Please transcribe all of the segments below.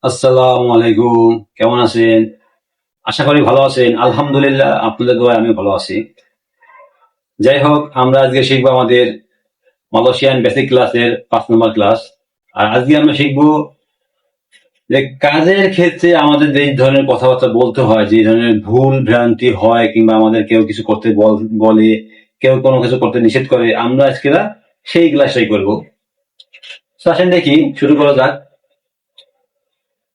আসসালামু আলাইকুম। কেমন আছেন? আশা করি ভালো আছেন। আলহামদুলিল্লাহ, আপনাদের দোয়ায় আমি ভালো আছি। যাই হোক, আমরা আজকে শিখবো আমাদের মালয়েশিয়ান বেসিক ক্লাসের 5 নম্বর ক্লাস। আর আজকে আমরা শিখবো যে কাজের ক্ষেত্রে আমাদের যে ধরনের কথাবার্তা বলতে হয়, যে ধরনের ভুল ভ্রান্তি হয়, কিংবা আমাদের কেউ কিছু করতে বলে, কেউ কোনো কিছু করতে নিষেধ করে, আমরা আজকে না সেই ক্লাসটাই করবো। তো আসেন দেখি, শুরু করা যাক।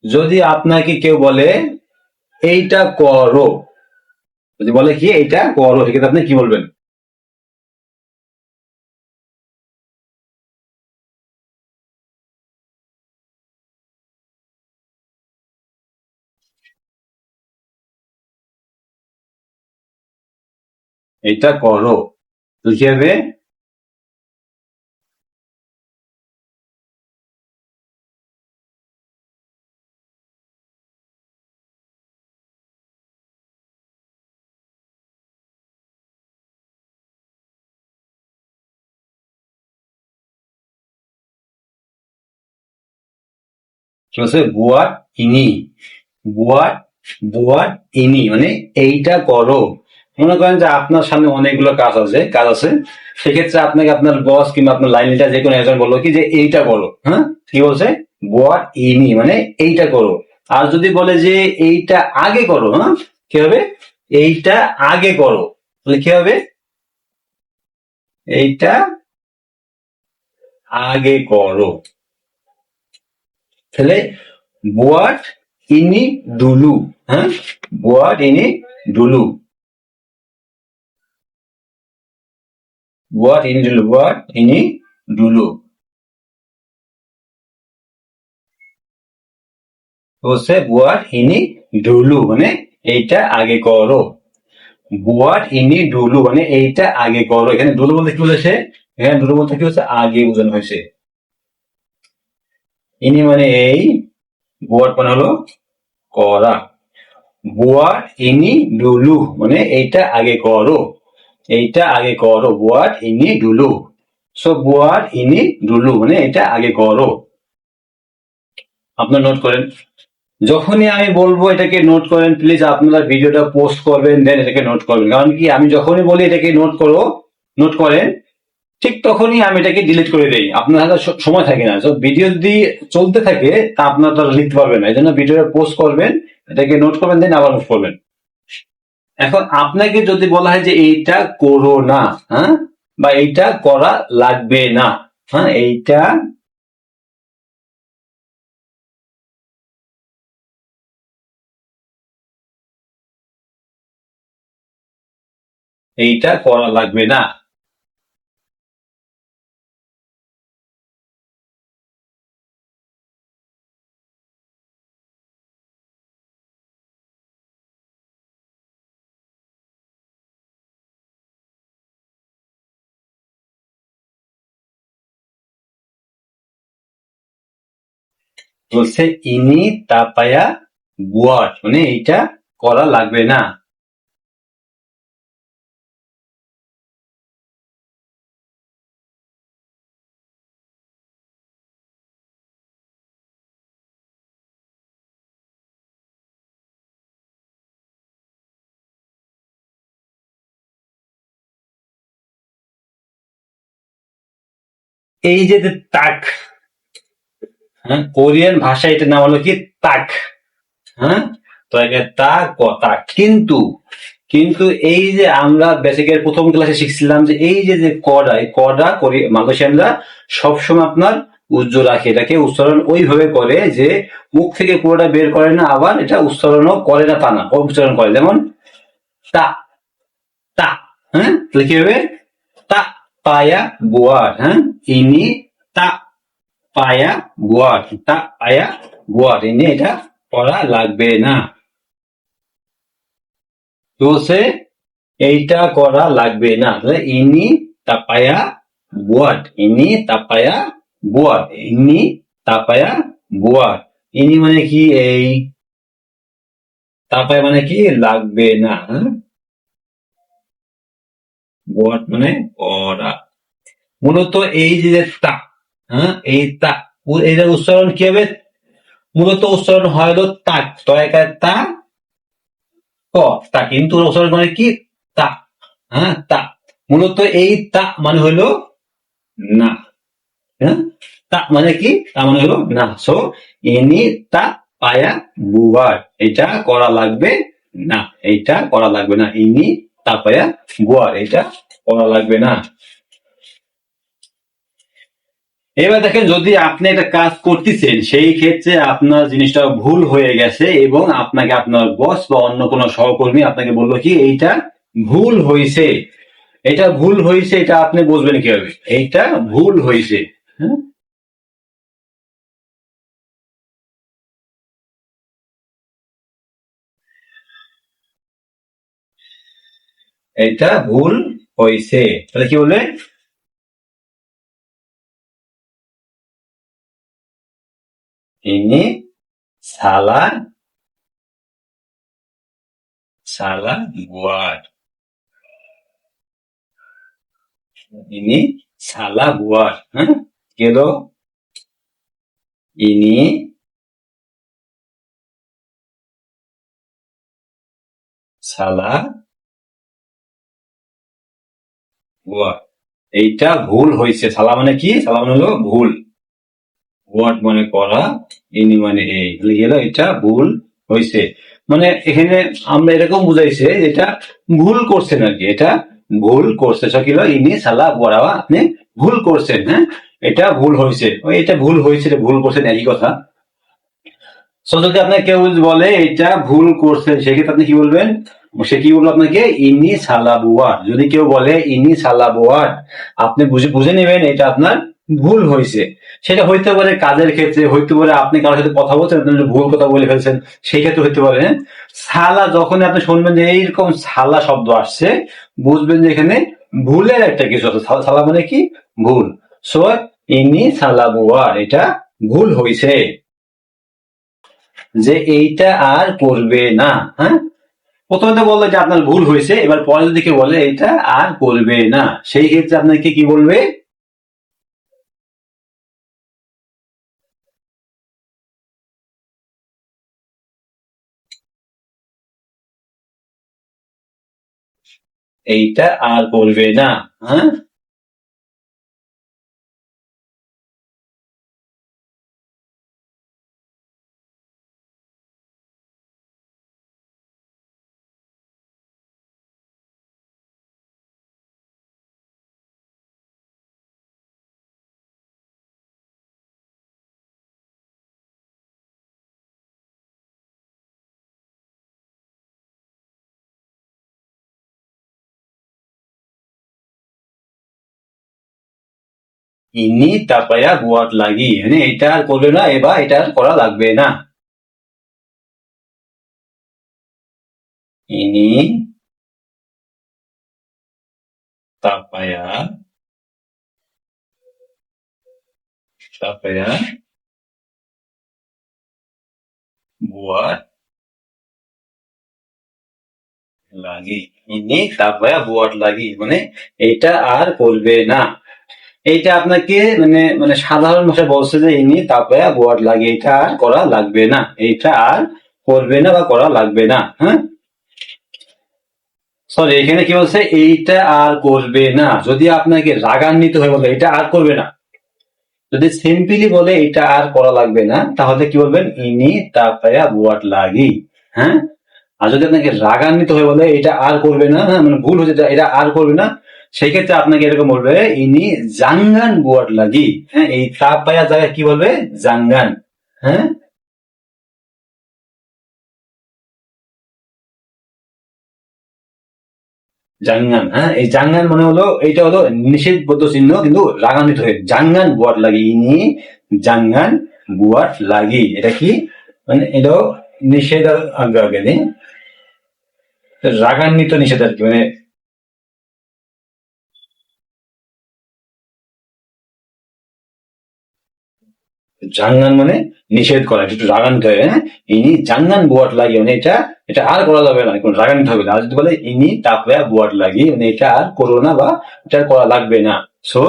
যদি আপনাকে কেউ বলে এইটা করো, যদি বলে কি এইটা করো, সেক্ষেত্রে আপনি কি বলবেন? এটা করো, তো কি হবে? কি বলছে? বুয়াট ইনি, বুয়াট বুয়াট ইনি মানে এইটা করো। মনে করেন যে আপনার সামনে অনেকগুলো কাজ আছে, সেক্ষেত্রে আপনাকে আপনার বস কিংবা আপনার লাইন লিডার যে কোনো একজন বললো কি যে এইটা করো। হ্যাঁ, কি বলছে? বুয়াট ইনি মানে এইটা করো। আর যদি বলে যে এইটা আগে করো, হ্যাঁ, কি হবে? এইটা আগে করো, তাহলে কি হবে? এইটা আগে করো। তাহলে বুয়াট ইনি ডুলু, হ্যাঁ, বুয়াট ইনি ডুলু, বুয়াট ইনি ডুলু হচ্ছে বুয়াট ইনি ডুলু মানে এইটা আগে করো। বুয়াট ইনি ডুলু মানে এইটা আগে করো। এখানে ডুলু বলতে কি বলেছে? এখানে ডুলু বলতে কি হচ্ছে? আগে বোঝানো হয়েছে। ইনি মানে এই, বুয়াট মানে হলো করা। বুয়াট ইনি ডুলু মানে এইটা আগে করো, এইটা আগে করো, বুয়াট ইনি ডুলু। সো বুয়াট ইনি ডুলু মানে এটা আগে করো। আপনার নোট করেন। যখনই আমি বলবো এটাকে নোট করেন, প্লিজ আপনারা ভিডিওটা পোস্ট করবেন, দেন এটাকে নোট করবেন। কারণ কি, আমি যখনই বলি এটাকে নোট করো, নোট করেন, ঠিক তখনই আমি এটাকে ডিলিট করে দেই। আপনার হাতে সময় থাকে না। তো ভিডিও যদি চলতে থাকে তা আপনার তো লিখতে পারবেন না। এই জন্য ভিডিওটা পোস্ট করবেন, এটাকে নোট করবেন, দেন আবার নোট করবেন। এখন আপনাকে যদি বলা হয় যে এইটা করো না, হ্যাঁ, বা এইটা করা লাগবে না, হ্যাঁ, এইটা করা লাগবে না। বলছে ইনি তাপায়া বুয়াট মানে এইটা করা লাগবে না। এই যে যে তাক, হ্যাঁ, কোরিয়ান ভাষায় এটার নাম হলো কি তাক। হ্যাঁ, তো একে তা কথা কিন্তু, কিন্তু এই যে আমরা বেসিকের প্রথম ক্লাসে শিখছিলাম যে এই যে যে কডা, এই কডা করি মালয়েশিয়ানরা সবসময় আপনার উজ্জ্বল রাখে। এটাকে উচ্চারণ ওইভাবে করে যে মুখ থেকে পুরোটা বের করে না, আবার এটা উচ্চারণও করে না তা না, উচ্চারণ করে। যেমন তা, তা, হ্যাঁ, তাহলে কি হবে? তা পায়া বুয়ার, হ্যাঁ, ইনি তা পায়া বুয়ার, তা পায়া বুয়ার, ইনি এটা করা লাগবে না। তো বলছে এইটা করা লাগবে না, তাহলে ইনি তাপায়া বুয়াট, ইনি তাপায়া বুয়াট, ইনি তাপায়া বুয়াট। ইনি মানে কি? এই, তাপায়া মানে কি? লাগবে না, হ্যাঁ, বুয়াট মানে করা। মূলত এই যে তা, হ্যাঁ, এই তা, এইটার উচ্চারণ কি হবে? মূলত উচ্চারণ হয় হলো তাক, তয়কার তা ক তা, কিন্তু উচ্চারণ মানে কি তা। হ্যাঁ তা, মূলত এই তা মানে হলো না। হ্যাঁ তা মানে কি, তা মানে হলো না। সো ইনি তা পায়া বুয়ার, এটা করা লাগবে না, এটা করা লাগবে না। ইনি তা পায়া বুয়ার, এটা করা লাগবে না। এবার দেখেন, যদি আপনি একটা কাজ করতেছেন, সেই ক্ষেত্রে আপনার জিনিসটা ভুল হয়ে গেছে এবং আপনাকে আপনার বস বা অন্য কোনো সহকর্মী আপনাকে বললো কি এইটা ভুল হয়েছে, এটা ভুল হয়েছে, এটা আপনি বুঝবেন কিভাবে এইটা ভুল হয়েছে। হ্যাঁ এটা ভুল হয়েছে, তাহলে কি বলবেন? ইনি সালা সালা বুয়ার, ইনি সালা বুয়ার। হ্যাঁ গেল, ইনি সালা বুয়ার, এইটা ভুল হয়েছে। সালা মানে কি, সালা মানে হলো ভুল, ওয়ার্ড মানে করা, ইনি মানে এই, গেল এটা ভুল হয়েছে। মানে এখানে আমরা এরকম বুঝাইছে এটা ভুল করছেন আর কি, এটা ভুল করছে। সকিল ইনি সালা বড়াওয়া, আপনি ভুল করছেন। হ্যাঁ এটা ভুল হয়েছে, এটা ভুল হয়েছে, এটা ভুল করছেন, একই কথা। সো যদি আপনাকে কেউ বলে এটা ভুল করছেন, সেক্ষেত্রে আপনি কি বলবেন? সে কি বলবো আপনাকে, ইনি সালা বুয়ার। যদি কেউ বলে ইনি সালা বুয়ার, আপনি বুঝে বুঝে নেবেন এটা আপনার ভুল হয়েছে। সেটা হইতে পারে কাজের ক্ষেত্রে, হইতে পারে আপনি কারোর সাথে কথা বলছেন, আপনি ভুল কথা বলে ফেলছেন, সেই ক্ষেত্রে হইতে পারে। হ্যাঁ সালা যখন আপনি শুনবেন যে এইরকম সালা শব্দ আসছে, বুঝবেন যে এখানে ভুলের একটা কিছু আছে। সালা মানে কি, ভুল। সো ইনি সালা বুয়ার, এটা ভুল হয়েছে, যে এইটা আর করবে না। হ্যাঁ প্রথমে তো বললো যে আপনার ভুল হয়েছে, এবার পরের দিকে বলে এটা আর করবে না, সেই ক্ষেত্রে আপনাকে কি বলবে? এইটা আর করবে না। হ্যাঁ ইনি তাপায়া বুয়াট লাগি, মানে এটা আর করবে না, এবার এটা আর করা লাগবে না। ইনি তাপায়া তাপায়া বুয়াট লাগি, ইনি তাপায়া বুয়াট লাগি, মানে এটা আর করবে না। এইটা আপনাকে মানে মানে সাধারণ ভাষায় বলছে যে ইনি তাপায়া বুয়াট লাগি, এটা আর করা লাগবে না, এইটা আর করবে না বা করা লাগবে না। হ্যাঁ সরি, এখানে কি বলছে, এইটা আর করবে না। যদি আপনাকে রাগান্বিত হয়ে বলে এটা আর করবে না, যদি সিম্পলি বলে এটা আর করা লাগবে না, তাহলে কি বলবেন, ইনি তাপায়া বুয়াট লাগি। হ্যাঁ আর যদি আপনাকে রাগান্বিত হয়ে বলে এটা আর করবে না, হ্যাঁ মানে ভুল হচ্ছে, এটা আর করবে না, সেই ক্ষেত্রে আপনাকে এরকম বলবে, ইনি জাঙ্গান বুয়াট লাগি। হ্যাঁ এই তাপায়া জায়গায় কি বলবে, জাঙ্গান। হ্যাঁ জাঙ্গান। হ্যাঁ এই জাঙ্গান মানে হলো, এইটা হলো নিষেধবদ্ধ চিহ্ন, কিন্তু রাগান্বিত হয়ে জাঙ্গান বুয়াট লাগি, ইনি জাঙ্গান বুয়াট লাগি, এটা কি মানে এটাও নিষেধ আগে আগে দিন, রাগান্বিত নিষেধ আর কি, মানে জাঙ্গান মানে নিষেধ করা, একটু রাগান্বিত হবে। হ্যাঁ ইনি জাঙ্গান বুয়াট লাগি, মানে এটা এটা আর করা যাবে না, কোন রাগান্বিত হবে না। আর যদি বলে ইনি তাপয়া বুয়াট লাগি, মানে এটা আর করো না বা এটা আর করা লাগবে না। সো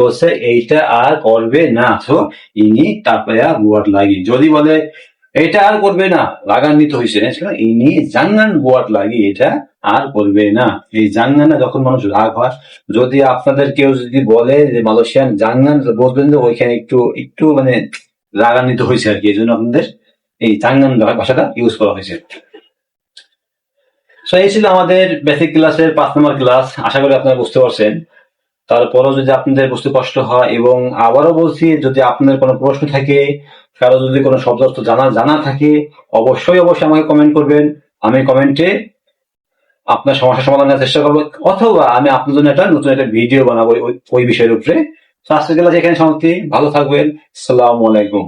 বলছে এইটা আর করবে না, সো ইনি তারপরে বুয়াট লাগি। যদি বলে এটা আর করবে না, রাগান্বিত হয়েছে, ইনি জাঙ্গান বুয়াট লাগি, এটা আর করবে না। এই জাঙ্গানা যখন মানুষ রাগ হয়, যদি আপনাদের কেউ যদি বলে যে মালয়েশিয়ান জাঙ্গান, বলবেন যে ওইখানে একটু একটু মানে রাগান্বিত হয়েছে আর কি, এই জন্য আপনাদের এই জাঙ্গান ভাষাটা ইউজ করা হয়েছে। তো এই ছিল আমাদের বেসিক ক্লাসের 5 নম্বর ক্লাস। আশা করি আপনারা বুঝতে পারছেন। তারপরও যদি আপনাদের বুঝতে কষ্ট হয়, এবং আবারও বলছি, যদি আপনাদের কোনো প্রশ্ন থাকে, কারো যদি কোনো শব্দ অর্থ জানা থাকে, অবশ্যই আমাকে কমেন্ট করবেন। আমি কমেন্টে আপনার সমস্যার সমাধান করার চেষ্টা করবো, অথবা আমি আপনার জন্য নতুন একটা ভিডিও বানাবো ওই বিষয়ের উপরে। তো আজকের ক্লাস এখানে সমাপ্তি। ভালো থাকবেন। আসসালামু আলাইকুম।